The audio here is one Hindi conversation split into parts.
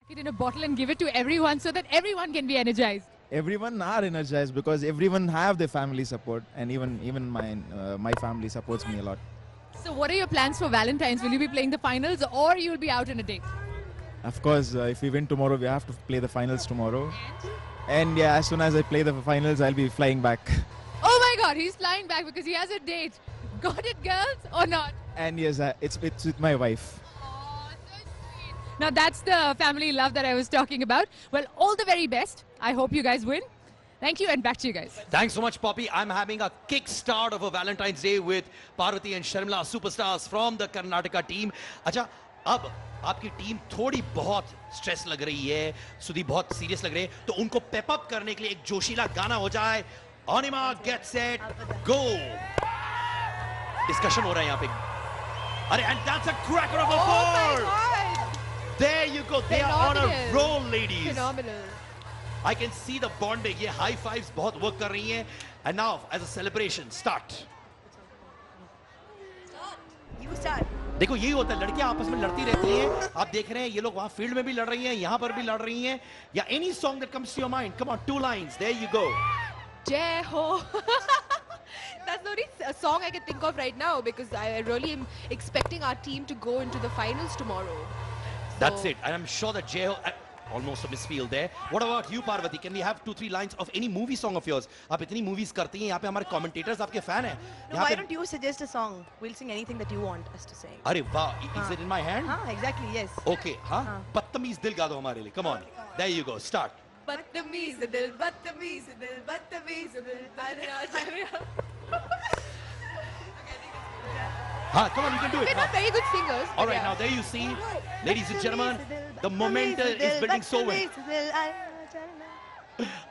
it in a bottle and give it to everyone so that everyone can be energized. Everyone are energized because everyone have their family support, and even my family supports me a lot. So what are your plans for Valentine's? Will you be playing the finals or you'll be out on a date? Of course, if we win tomorrow, we have to play the finals tomorrow. And yeah, as soon as I play the finals, I'll be flying back. Oh my God, he's flying back because he has a date. Got it, girls, or not? And yes, it's with my wife. Oh, so sweet. Now that's the family love that I was talking about. Well, all the very best. I hope you guys win. Thank you, and back to you guys. Thanks so much, Poppy. I'm having a kickstart of a Valentine's Day with Parvati and Sharmila, superstars from the Karnataka team. अच्छा, अब आपकी टीम थोड़ी बहुत स्ट्रेस लग रही है, सुदीप बहुत सीरियस लग रहे हैं, तो उनको पेप अप करने के लिए एक जोशीला गाना हो जाए. Anima, get set, go. Discussion हो रहा है यहाँ पे. अरे, and that's a cracker of a ball. There you go. They are on a roll, ladies. Phenomenal. I can see the bonding. ये high fives बहुत work कर रही हैं. And now, as a celebration, start. You start. देखो यही होता है, लड़कियां आपस में लड़ती रहती हैं. आप देख रहे हैं ये लोग वहां फील्ड में भी लड़ रही हैं, यहाँ पर भी लड़ रही हैं. या any song that comes to your mind. Come on, 2 lines. There you go. Jai Ho. That's the only song I can think of right now because I really am expecting our team to go into the finals tomorrow. That's it. And I'm sure that Jai Ho, almost a misfield there. What about you, Parvati? Can we have 2-3 lines of any movie song of yours? आप इतनी movies करती हैं, यहाँ पे हमारे commentators आपके fan हैं. No, why don't you suggest a song? We'll sing anything that you want us to sing. अरे वाह, is it in my hand? हाँ, exactly, yes. Okay, हाँ. बदतमीज दिल गा दो हमारे लिए. Come on. There you go. Start. बदतमीज दिल, बदतमीज दिल, बदतमीज दिल. हाँ, come on, you can do it. We're not very good singers. All right, now there you see, ladies and gentlemen, the momentum is building so well.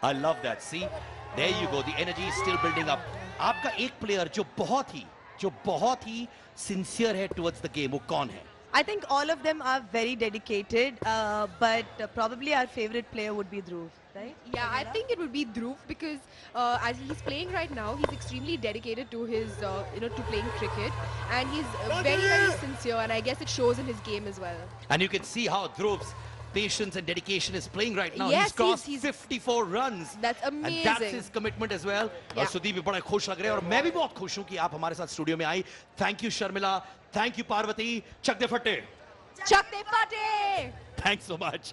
I love that. See, there you go. The energy is still building up. आपका एक player जो बहुत ही sincere है towards the game, वो कौन है? I think all of them are very dedicated, but probably our favorite player would be Dhruv, right? Yeah, I think it would be Dhruv because as he's playing right now, he's extremely dedicated to his, to playing cricket, and he's very, very sincere, and I guess it shows in his game as well. And you can see how Dhruv's patience and dedication is playing right now. Yes, he's crossed 54 runs. That's amazing. And that's his commitment as well. Yeah. और सुदीप भी बड़ा खुश लग रहे हैं और मैं भी बहुत खुश हूं कि आप हमारे साथ स्टूडियो में आई. Thank you, Sharmila. Thank you, Parvati. Chak de fatte. Chak de fatte. Thanks so much.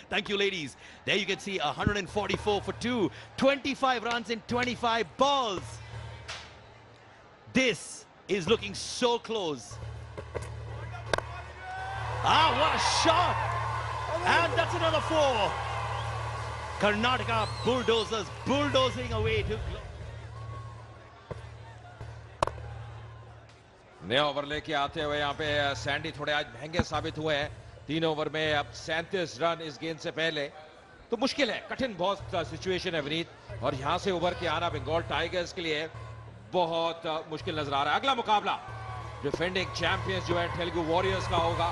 Thank you, ladies. There you can see 144 for 2, 25 runs in 25 balls. This is looking so close. Ah, what a shot! And that's another 4. Karnataka bulldozers bulldozing away to... नया ओवर लेके आते हुए यहाँ पे सैंडी थोड़े आज महंगे साबित हुए हैं. 3 ओवर में अब 37 रन इस गेंद से पहले, तो मुश्किल है, कठिन बहुत सिचुएशन है विनीत. और यहाँ से उभर के आना बंगाल टाइगर्स के लिए बहुत मुश्किल नजर आ रहा है. अगला मुकाबला डिफेंडिंग चैंपियंस जो है तेलुगु वॉरियर्स का होगा.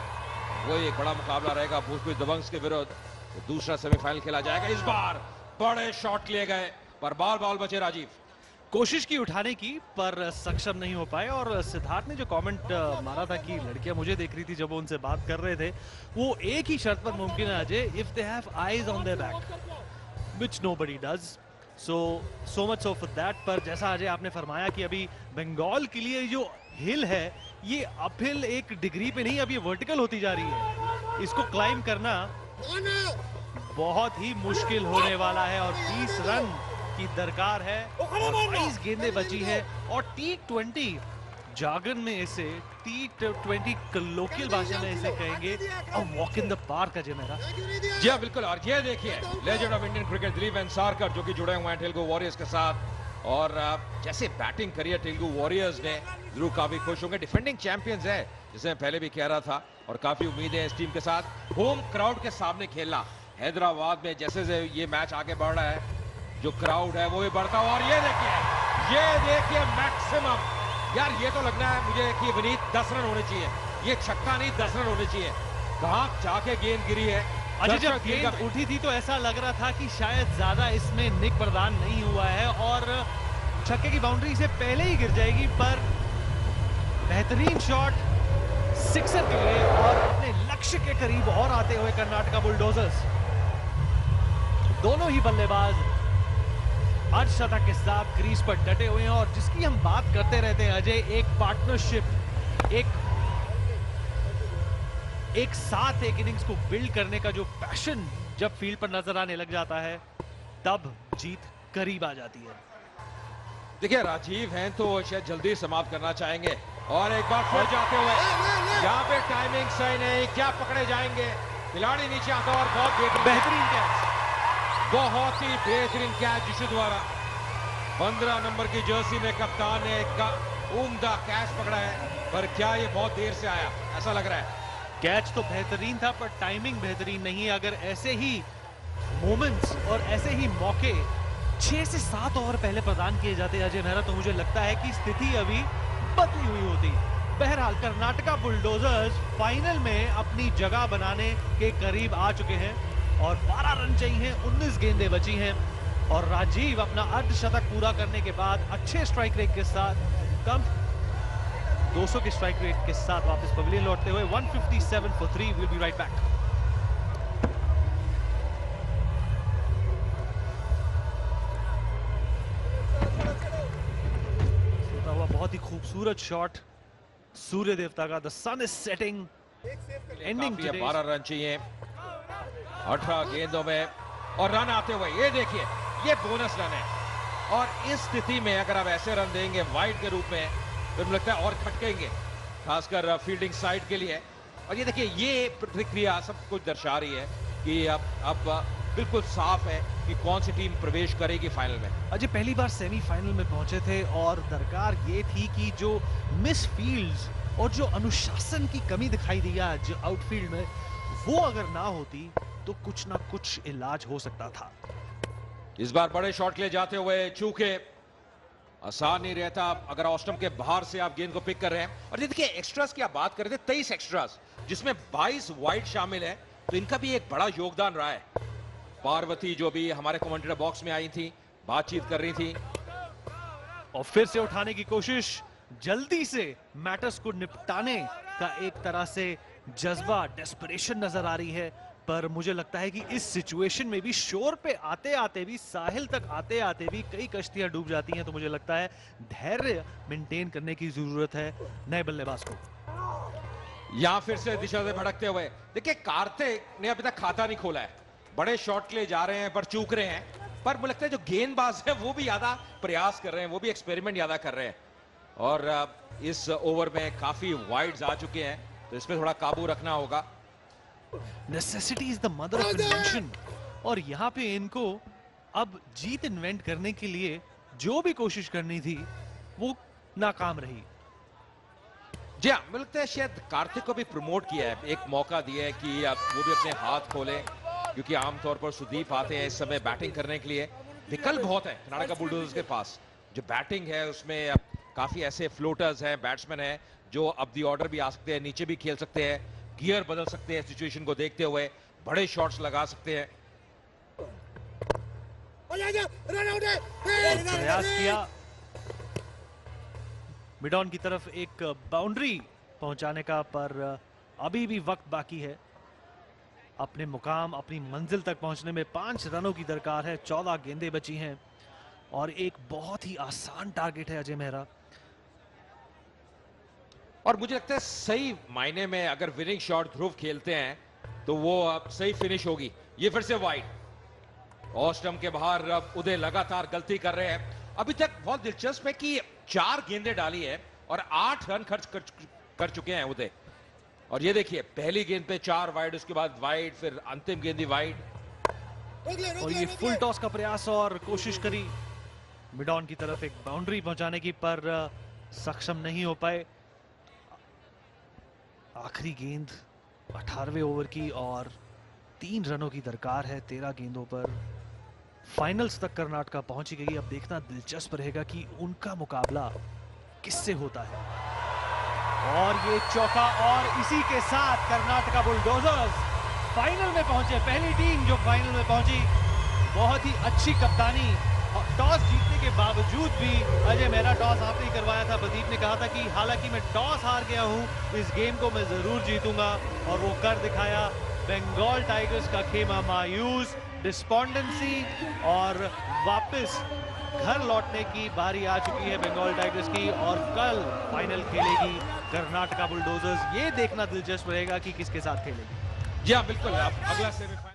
वो एक बड़ा मुकाबला रहेगा भोजपुरी दबंग्स के विरुद्ध. तो दूसरा सेमीफाइनल खेला जाएगा. इस बार बड़े शॉट लिए गए पर बॉल बचे. राजीव कोशिश की उठाने की पर सक्षम नहीं हो पाए. और सिद्धार्थ ने जो कमेंट मारा था कि लड़कियां मुझे देख रही थी जब वो उनसे बात कर रहे थे, वो एक ही शर्त पर मुमकिन है Ajay, if they have eyes on their back, which nobody does. So much so for that. पर जैसा अजय आपने फरमाया कि अभी बंगाल के लिए जो हिल है, ये अपहिल एक डिग्री पे नहीं, अब ये वर्टिकल होती जा रही है. इसको क्लाइम करना बहुत ही मुश्किल होने वाला है. और 20 रन की दरकार है और 22 गेंदें बची है. और T20 जागरण में इसे, T20 कलोकियल भाषा में इसे कहेंगे a walk in the park. Ajay मेरा जी हाँ, बिल्कुल. और ये देखिए legend of Indian cricket Dilip Vengsarkar जो कि जुड़े हुए हैं तेलुगु वॉरियर्स के साथ. और जैसे बैटिंग करी है तेलुगु वॉरियर्स ने, ध्रुव काफी खुश होंगे. डिफेंडिंग चैंपियंस है, जिसे मैं पहले भी कह रहा था, और काफी उम्मीद है इस टीम के साथ. होम क्राउड के सामने खेलना हैदराबाद में, जैसे ये मैच आगे बढ़ रहा है, जो क्राउड है वो भी बढ़ता हुआ. और ये देखिए मैक्सिमम. यार ये तो लग रहा है मुझे कि विनीत 10 रन होने चाहिए. ये छक्का नहीं, 10 रन होने चाहिए. कहां जाके गेंद गिरी है. अजय जब गेंद उठी थी तो ऐसा लग रहा था कि शायद ज्यादा इसमें निक प्रदान नहीं हुआ है और छक्के की बाउंड्री से पहले ही गिर जाएगी. पर बेहतरीन शॉट, सिक्सर के लिए और अपने लक्ष्य के करीब और आते हुए कर्नाटका बुलडोजर्स। दोनों ही बल्लेबाज अर्धशतक के साथ क्रीज पर डटे हुए हैं और जिसकी हम बात करते रहते हैं अजय, एक पार्टनरशिप, एक साथ एक इनिंग्स को बिल्ड करने का जो पैशन जब फील्ड पर नजर आने लग जाता है तब जीत करीब आ जाती है। देखिए राजीव हैं तो शायद जल्दी समाप्त करना चाहेंगे और एक बार फिर जाते हुए यहाँ पे टाइमिंग सही नहीं, क्या पकड़े जाएंगे, खिलाड़ी नीचे आता और बहुत बेहतरीन कैच, बहुत ही बेहतरीन कैच जिसके द्वारा 15 नंबर की जर्सी में कप्तान ने एक उम्दा कैच पकड़ा है, पर क्या ये बहुत देर से आया ऐसा लग रहा है। कैच तो बेहतरीन था पर टाइमिंग बेहतरीन नहीं है। अगर ऐसे ही मोमेंट्स और ऐसे ही मौके 6 से 7 ओवर पहले प्रदान किए जाते अजय मेहरा तो मुझे लगता है कि स्थिति अभी बदली हुई होती। बहरहाल कर्नाटका बुलडोजर्स फाइनल में अपनी जगह बनाने के करीब आ चुके हैं और 12 रन चाहिए, 19 गेंदें बची हैं और राजीव अपना अर्धशतक पूरा करने के बाद अच्छे स्ट्राइक रेट के साथ कम 200 के स्ट्राइक रेट के साथ वापस पवेलियन लौटते हुए 157 for 3। We'll be right back। होता हुआ बहुत ही खूबसूरत शॉट सूर्य देवता का। The sun is setting, ending 12 run चाहिए 18 गेंदों में और रन आते हुए ये देखिए ये बोनस रन है और इस स्थिति में अगर आप ऐसे रन देंगे वाइड के रूप में तो मुझे लगता है और खटकेंगे, खासकर फील्डिंग साइड के लिए। और ये देखिए ये प्रतिक्रिया सब कुछ दर्शा रही है कि अब बिल्कुल साफ है कि कौन सी टीम प्रवेश करेगी फाइनल में। अजय पहली बार सेमीफाइनल में पहुंचे थे और दरकार ये थी कि जो मिस फील्ड्स और जो अनुशासन की कमी दिखाई दी आज आउटफील्ड में वो अगर ना होती तो कुछ ना कुछ इलाज हो सकता था। इस बार बड़े शॉट के लिए जाते हुए चूंकि आसान नहीं रहता अगर ऑस्टम के बाहर से आप गेंद को पिक कर रहे हैं। और देखिए एक्स्ट्रास की आप बात कर रहे थे, 23 एक्स्ट्रास जिसमें 22 वाइड शामिल है, तो इनका भी एक बड़ा योगदान रहा है। पार्वती जो भी हमारे कमेंटेटर बॉक्स में आई थी, बातचीत कर रही थी और फिर से उठाने की कोशिश, जल्दी से मैटर्स को निपटाने का एक तरह से जज्बा, डेस्परेशन नजर आ रही है। पर मुझे लगता है कि इस सिचुएशन में भी शोर पे आते आते भी, साहिल तक आते आते भी कई कश्तियां डूब जाती हैं। तो मुझे लगता है धैर्य मेंटेन करने की जरूरत है नए बल्लेबाज को। यहां फिर से दिशा से भटकते हुए देखिए कार्तिक ने अभी तक खाता नहीं खोला है, बड़े शॉट के लिए जा रहे हैं पर चूक रहे हैं। पर मुझे लगता है जो गेंदबाज है वो भी ज्यादा प्रयास कर रहे हैं, वो भी एक्सपेरिमेंट ज्यादा कर रहे हैं और इस ओवर में काफी वाइड्स आ चुके हैं तो इसमें थोड़ा काबू रखना होगा। Necessity is the mother of invention और यहाँ पे इनको अब जीत इन्वेंट करने के लिए जो भी कोशिश करनी थी वो नाकाम रही। जी हाँ, मुझे लगता है शायद कार्तिक को भी प्रमोट किया है, एक मौका दिया है कि वो भी अपने हाथ खोले क्योंकि आमतौर पर सुदीप आते हैं इस समय बैटिंग करने के लिए। विकल्प बहुत है कर्नाटका बुलडोजर्स के पास, जो बैटिंग है उसमें काफी ऐसे फ्लोटर्स हैं, बैट्समैन हैं जो अब दी ऑर्डर भी आ सकते हैं, नीचे भी खेल सकते हैं, गियर बदल सकते हैं, सिचुएशन को देखते हुए बड़े शॉट्स लगा सकते हैं। प्रयास किया मिडॉन की तरफ एक बाउंड्री पहुंचाने का, पर अभी भी वक्त बाकी है। अपने मुकाम, अपनी मंजिल तक पहुंचने में 5 रनों की दरकार है, 14 गेंदें बची हैं और एक बहुत ही आसान टारगेट है अजय मेहरा। और मुझे लगता है सही मायने में अगर विनिंग शॉट ध्रुव खेलते हैं तो वो अब सही फिनिश होगी। ये फिर से वाइड, ऑस्टम के बाहर अब उदय लगातार गलती कर रहे हैं। अभी तक बहुत दिलचस्प है कि 4 गेंदें डाली है और 8 रन खर्च कर चुके हैं उदय। और ये देखिए पहली गेंद पे 4 वाइड, उसके बाद वाइड, फिर अंतिम गेंद वाइड। और ये फुल टॉस का प्रयास और कोशिश करी मिडॉन की तरफ एक बाउंड्री पहुंचाने की, पर सक्षम नहीं हो पाए। आखिरी गेंद 18वें ओवर की और 3 रनों की दरकार है 13 गेंदों पर। फाइनल्स तक कर्नाटका पहुंची गई। अब देखना दिलचस्प रहेगा कि उनका मुकाबला किससे होता है। और ये चौका, और इसी के साथ कर्नाटका बुलडोजर्स फाइनल में पहुंचे, पहली टीम जो फाइनल में पहुंची। बहुत ही अच्छी कप्तानी टॉस जीतने के बावजूद भी अजय, मेरा टॉस आपने ही करवाया था। प्रदीप ने कहा था कि हालांकि मैं टॉस हार गया हूं, इस गेम को मैं जरूर जीतूंगा, और वो कर दिखाया। बंगाल टाइगर्स का खेमा मायूस, डिस्पोंडेंसी, और वापस घर लौटने की बारी आ चुकी है बंगाल टाइगर्स की, और कल फाइनल खेलेगी कर्नाटका बुलडोजर्स। ये देखना दिलचस्प रहेगा कि किसके साथ खेलेगी। जी हाँ, बिल्कुल। अब अगला सेमीफाइनल